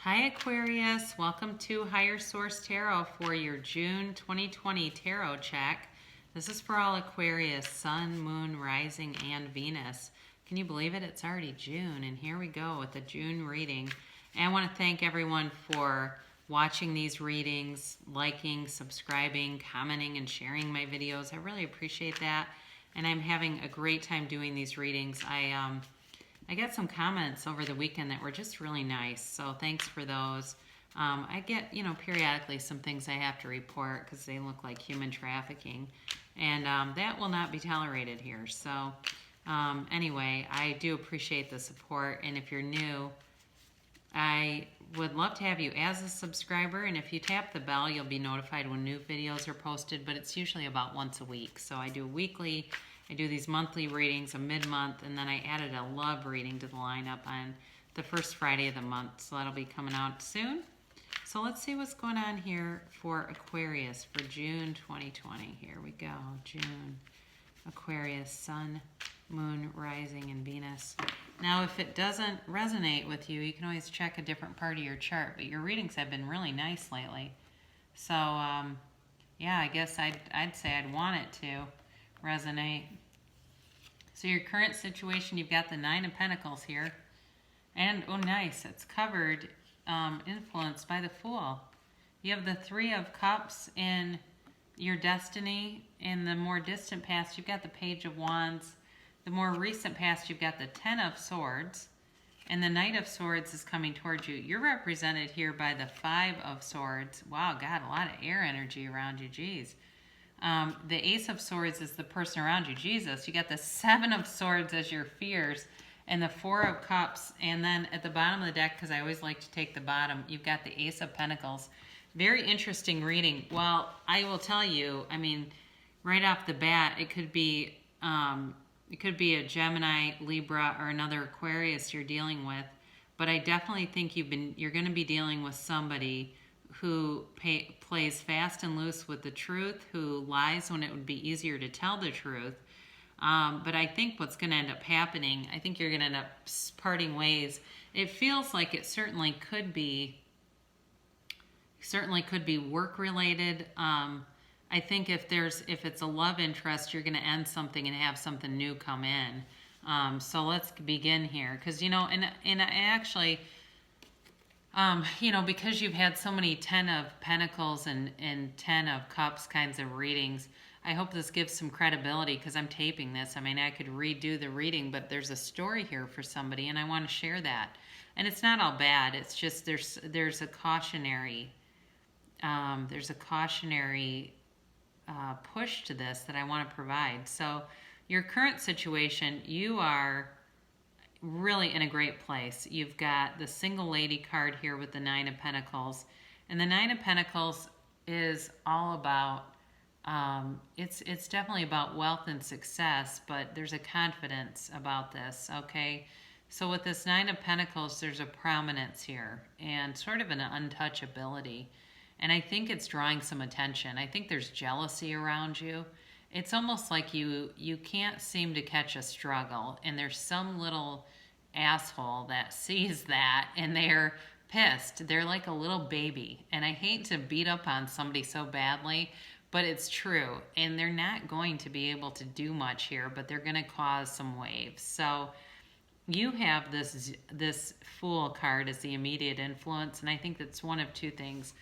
Hi Aquarius, welcome to Higher Source Tarot for your June 2020 tarot check. This is for all Aquarius, Sun, Moon, Rising, and Venus. Can you believe it? It's already June, and here we go with the June reading. And I want to thank everyone for watching these readings, liking, subscribing, commenting, and sharing my videos. I really appreciate that, and I'm having a great time doing these readings. I got some comments over the weekend that were just really nice, so thanks for those. I get, periodically some things I have to report because they look like human trafficking, and that will not be tolerated here. So anyway, I do appreciate the support, and if you're new, I would love to have you as a subscriber, and if you tap the bell, you'll be notified when new videos are posted, but it's usually about once a week. So I do weekly. I do these monthly readings, a mid-month, and then I added a love reading to the lineup on the first Friday of the month. So that'll be coming out soon. So let's see what's going on here for Aquarius for June 2020. Here we go, June. Aquarius, Sun, Moon, Rising, and Venus. Now, if it doesn't resonate with you, you can always check a different part of your chart. But your readings have been really nice lately. So, yeah, I guess I'd say I'd want it to resonate. So your current situation, you've got the Nine of Pentacles here. And, oh nice, it's covered, influenced by the Fool. You have the Three of Cups in your destiny. In the more distant past, you've got the Page of Wands. The more recent past, you've got the Ten of Swords. And the Knight of Swords is coming towards you. You're represented here by the Five of Swords. Wow, God, a lot of air energy around you, geez. The Ace of Swords is the person around you, Jesus. You got the Seven of Swords as your fears, and the Four of Cups. And then at the bottom of the deck, because I always like to take the bottom, you've got the Ace of Pentacles. Very interesting reading. Well, I will tell you, I mean, right off the bat, it could be a Gemini, Libra, or another Aquarius you're dealing with. But I definitely think you're going to be dealing with somebody who plays fast and loose with the truth, who lies when it would be easier to tell the truth. But I think what's going to end up happening, I think you're going to end up parting ways. It feels like it certainly could be work related. I think if it's a love interest, you're going to end something and have something new come in. So let's begin here, because and I actually. Because you've had so many Ten of Pentacles and Ten of Cups kinds of readings, I hope this gives some credibility, because I'm taping this. I mean, I could redo the reading, but there's a story here for somebody, and I want to share that. And it's not all bad. It's just there's a cautionary push to this that I want to provide. So your current situation, you are really in a great place. You've got the Single Lady card here with the Nine of Pentacles. And the Nine of Pentacles is all about, it's definitely about wealth and success, but there's a confidence about this, okay? So with this Nine of Pentacles, there's a prominence here and sort of an untouchability. And I think it's drawing some attention. I think there's jealousy around you. It's almost like you can't seem to catch a struggle, and there's some little asshole that sees that, and they're pissed. They're like a little baby, and I hate to beat up on somebody so badly, but it's true, and they're not going to be able to do much here, but they're going to cause some waves. So you have this Fool card as the immediate influence, and I think that's one of two things.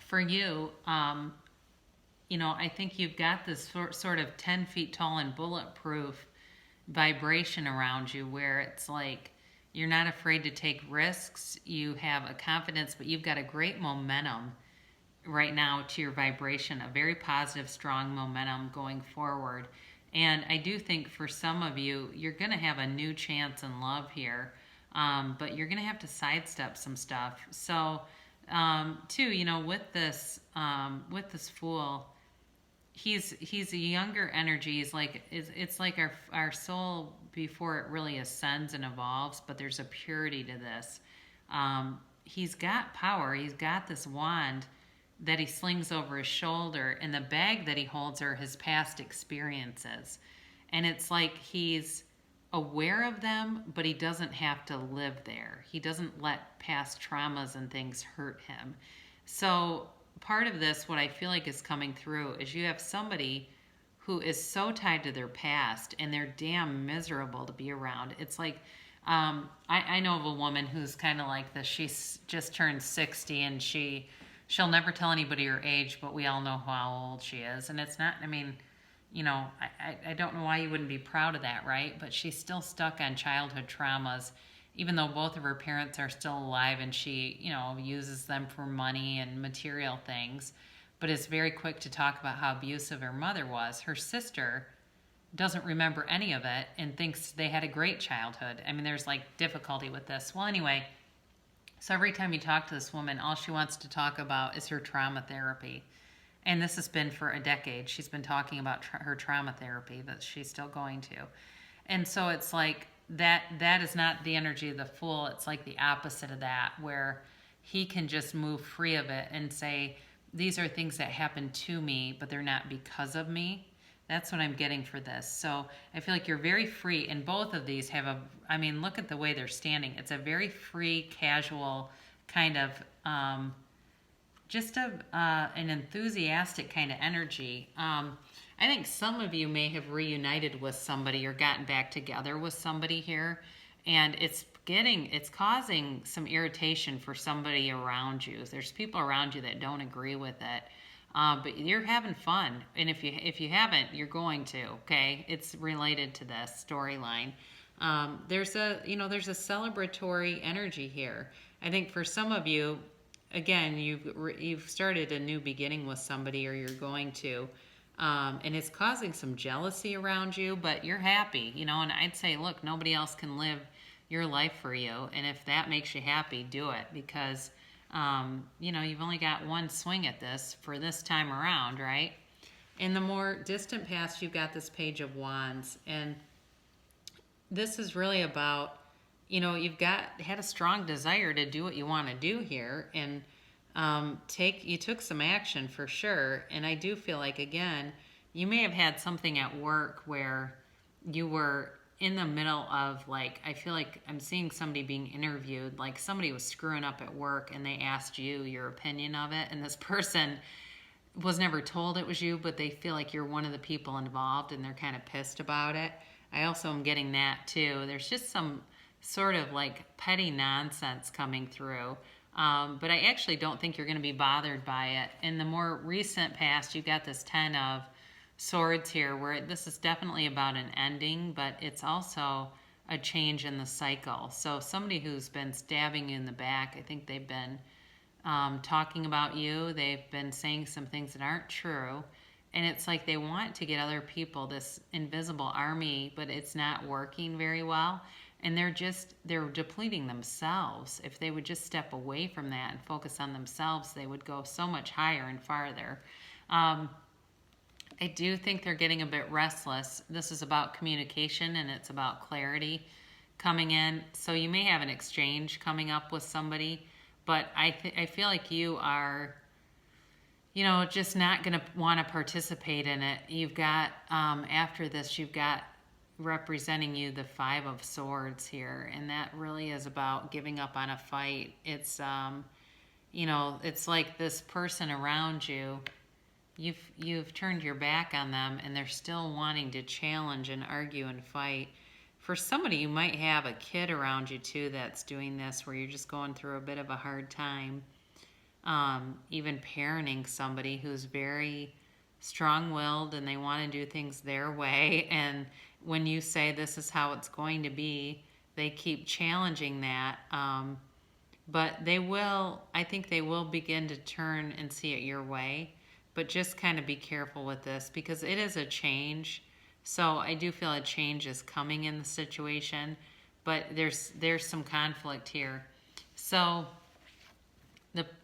For you, I think you've got this sort of 10 feet tall and bulletproof vibration around you, where it's like you're not afraid to take risks. You have a confidence, but you've got a great momentum right now to your vibration, a very positive, strong momentum going forward. And I do think for some of you, you're going to have a new chance in love here, but you're going to have to sidestep some stuff. So, too, with this Fool, he's a younger energy. It's like our soul before it really ascends and evolves, but there's a purity to this. He's got power. He's got this wand that he slings over his shoulder, and the bag that he holds are his past experiences. And it's like he's aware of them, but he doesn't have to live there. He doesn't let past traumas and things hurt him. So part of this, what I feel like is coming through, is you have somebody who is so tied to their past and they're damn miserable to be around. It's like, I know of a woman who's kind of like this. She's just turned 60 and she'll never tell anybody her age, but we all know how old she is. And it's not, I mean, you know, I don't know why you wouldn't be proud of that, right? But she's still stuck on childhood traumas, even though both of her parents are still alive, and she, you know, uses them for money and material things, but is very quick to talk about how abusive her mother was. Her sister doesn't remember any of it and thinks they had a great childhood. I mean, there's like difficulty with this. Well, anyway, so every time you talk to this woman, all she wants to talk about is her trauma therapy. And this has been for a decade. She's been talking about her trauma therapy that she's still going to. And so it's like that is not the energy of the Fool. It's like the opposite of that, where he can just move free of it and say, these are things that happen to me, but they're not because of me. That's what I'm getting for this. So I feel like you're very free, and both of these have I mean, look at the way they're standing. It's a very free, casual kind of, just an enthusiastic kind of energy. I think some of you may have reunited with somebody or gotten back together with somebody here, and it's causing some irritation for somebody around you. There's people around you that don't agree with it. But you're having fun, and if you haven't, you're going to. Okay, it's related to this storyline. There's a celebratory energy here. I think for some of you, again, you've started a new beginning with somebody, or you're going to, and it's causing some jealousy around you. But you're happy, you know. And I'd say, look, nobody else can live your life for you, and if that makes you happy, do it, because you've only got one swing at this for this time around, right? In the more distant past, you've got this Page of Wands, and this is really about, you've had a strong desire to do what you want to do here, and you took some action for sure. And I do feel like, again, you may have had something at work where you were in the middle of, like, I feel like I'm seeing somebody being interviewed, like somebody was screwing up at work and they asked you your opinion of it, and this person was never told it was you, but they feel like you're one of the people involved and they're kind of pissed about it. I also am getting that too. There's just some sort of like petty nonsense coming through, but I actually don't think you're going to be bothered by it. In the more recent past, you got this 10 of Swords here, where this is definitely about an ending, but it's also a change in the cycle. So somebody who's been stabbing you in the back, I think they've been talking about you. They've been saying some things that aren't true, and it's like they want to get other people, this invisible army, but it's not working very well, and they're depleting themselves. If they would just step away from that and focus on themselves, they would go so much higher and farther. I do think they're getting a bit restless. This is about communication, and it's about clarity coming in. So you may have an exchange coming up with somebody, but I feel like you are, just not going to want to participate in it. You've got, after this, you've got representing you the 5 of Swords here, and that really is about giving up on a fight. It's, it's like this person around you, you've turned your back on them, and they're still wanting to challenge and argue and fight. For somebody, you might have a kid around you too that's doing this, where you're just going through a bit of a hard time. Even parenting somebody who's very strong-willed and they want to do things their way, and when you say this is how it's going to be, they keep challenging that. But I think they will begin to turn and see it your way. But just kind of be careful with this, because it is a change. So I do feel a change is coming in the situation, but there's some conflict here. So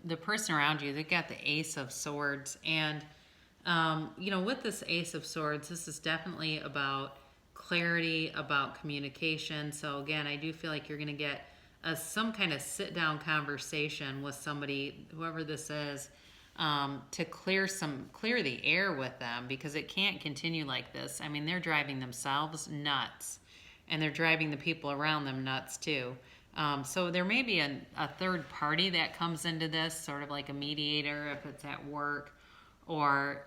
the person around you, they got the Ace of Swords, and with this Ace of Swords, this is definitely about clarity, about communication. So again, I do feel like you're going to get some kind of sit-down conversation with somebody, whoever this is, to clear the air with them, because it can't continue like this. I mean, they're driving themselves nuts, and they're driving the people around them nuts too. So there may be a third party that comes into this, sort of like a mediator if it's at work, or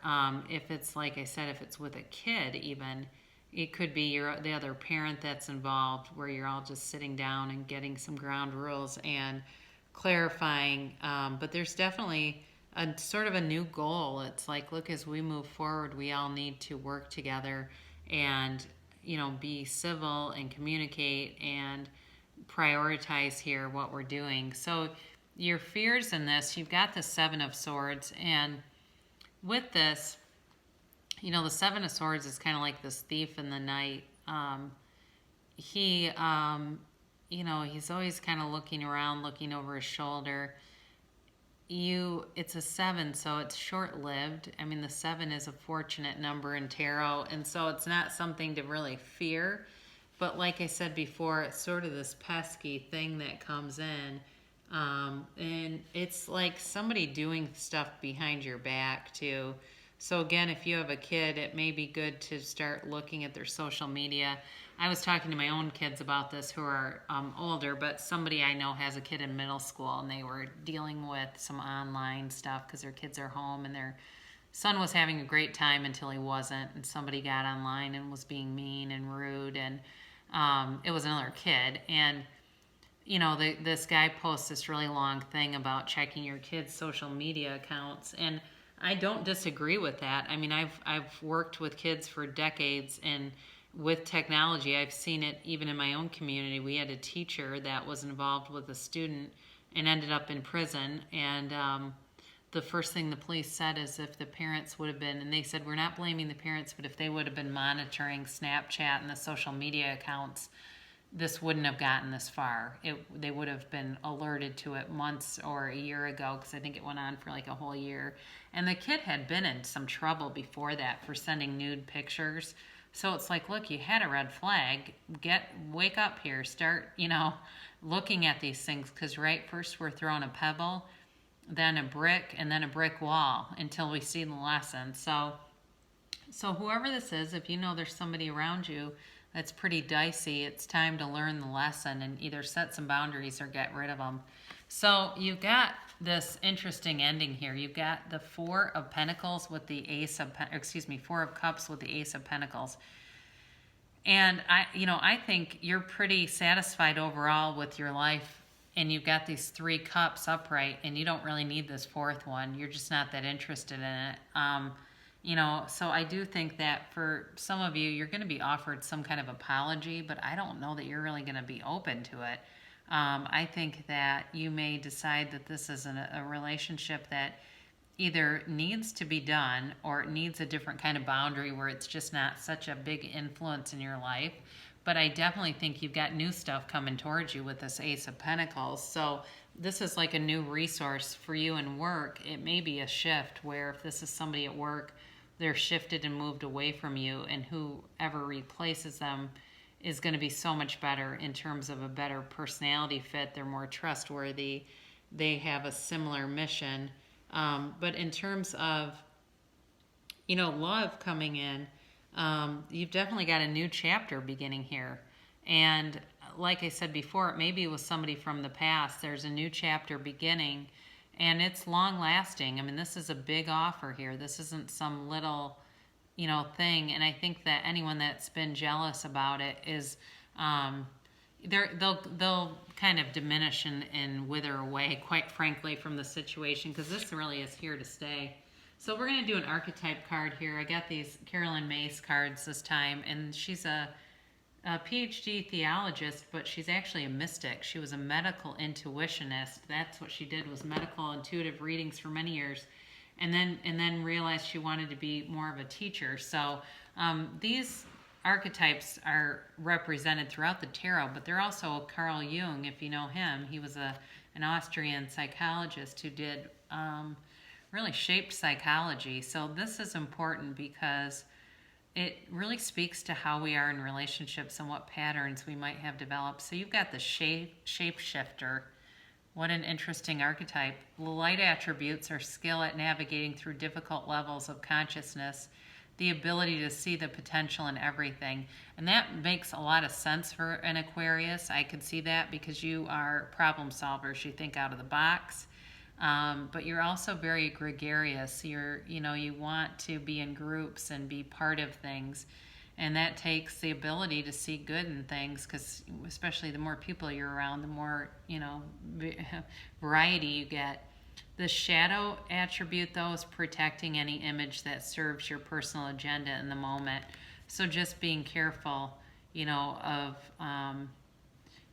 if it's, like I said, if it's with a kid even, it could be the other parent that's involved, where you're all just sitting down and getting some ground rules and clarifying. But there's definitely a sort of a new goal. It's like, look, as we move forward, we all need to work together and, be civil and communicate and prioritize here what we're doing. So your fears in this, you've got the Seven of Swords, and with this, the Seven of Swords is kind of like this thief in the night. He's always kind of looking around, looking over his shoulder. It's a 7, so it's short-lived. I mean, the 7 is a fortunate number in tarot, and so it's not something to really fear. But like I said before, it's sort of this pesky thing that comes in. And it's like somebody doing stuff behind your back too. So again, if you have a kid, it may be good to start looking at their social media. I was talking to my own kids about this who are older, but somebody I know has a kid in middle school, and they were dealing with some online stuff because their kids are home, and their son was having a great time until he wasn't, and somebody got online and was being mean and rude, and it was another kid. And this guy posts this really long thing about checking your kids' social media accounts, and I don't disagree with that. I mean, I've worked with kids for decades, and with technology, I've seen it even in my own community. We had a teacher that was involved with a student and ended up in prison, and the first thing the police said is if the parents would have been, and they said, we're not blaming the parents, but if they would have been monitoring Snapchat and the social media accounts, this wouldn't have gotten this far. They would have been alerted to it months or a year ago, because I think it went on for like a whole year. And the kid had been in some trouble before that for sending nude pictures. So it's like, look, you had a red flag. Wake up here. Start, looking at these things, because first we're throwing a pebble, then a brick, and then a brick wall until we see the lesson. So whoever this is, if you know there's somebody around you that's pretty dicey, it's time to learn the lesson and either set some boundaries or get rid of them. So you've got this interesting ending here. You've got the Four of Pentacles with the Four of Cups with the Ace of Pentacles. And I think you're pretty satisfied overall with your life, and you've got these 3 cups upright, and you don't really need this 4th one. You're just not that interested in it. So I do think that for some of you, you're going to be offered some kind of apology, but I don't know that you're really going to be open to it. I think that you may decide that this is a relationship that either needs to be done, or it needs a different kind of boundary where it's just not such a big influence in your life. But I definitely think you've got new stuff coming towards you with this Ace of Pentacles. So this is like a new resource for you in work. It may be a shift where if this is somebody at work, they're shifted and moved away from you, and whoever replaces them is going to be so much better in terms of a better personality fit. They're more trustworthy. They have a similar mission. But in terms of, love coming in, you've definitely got a new chapter beginning here. And like I said before, it maybe with somebody from the past. There's a new chapter beginning, and it's long lasting. I mean, this is a big offer here. This isn't some little, thing. And I think that anyone that's been jealous about it is, they'll kind of diminish and wither away, quite frankly, from the situation, because this really is here to stay. So we're going to do an archetype card here. I got these Carolyn Mace cards this time, and she's a PhD theologist, but she's actually a mystic. She was a medical intuitionist. That's what she did, was medical intuitive readings for many years, and then realized she wanted to be more of a teacher. So these archetypes are represented throughout the tarot, but they're also Carl Jung, if you know him. He was an Austrian psychologist who did really shaped psychology. So this is important because it really speaks to how we are in relationships and what patterns we might have developed. So you've got the shapeshifter. What an interesting archetype. The light attributes are skill at navigating through difficult levels of consciousness. the ability to see the potential in everything. And that makes a lot of sense for an Aquarius. I could see that because you are problem solvers. You think out of the box. But you're also very gregarious. You want to be in groups and be part of things. And that takes the ability to see good in things, because especially the more people you're around, the more, variety you get. The shadow attribute, though, is protecting any image that serves your personal agenda in the moment. So just being careful, of,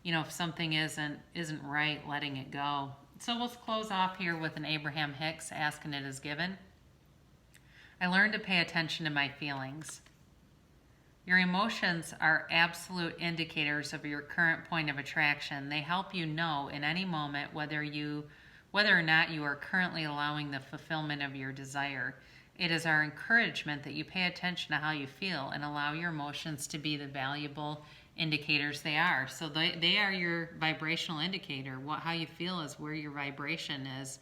if something isn't right, letting it go. So we'll close off here with an Abraham Hicks, asking it is given. I learned to pay attention to my feelings. Your emotions are absolute indicators of your current point of attraction. They help you know in any moment whether or not you are currently allowing the fulfillment of your desire. It is our encouragement that you pay attention to how you feel and allow your emotions to be the valuable indicators they are. So they are your vibrational indicator. How you feel is where your vibration is.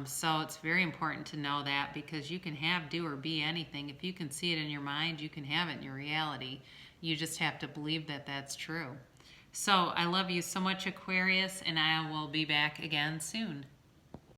So it's very important to know that, because you can have, do, or be anything. If you can see it in your mind, you can have it in your reality. You just have to believe that that's true. So I love you so much, Aquarius, and I will be back again soon.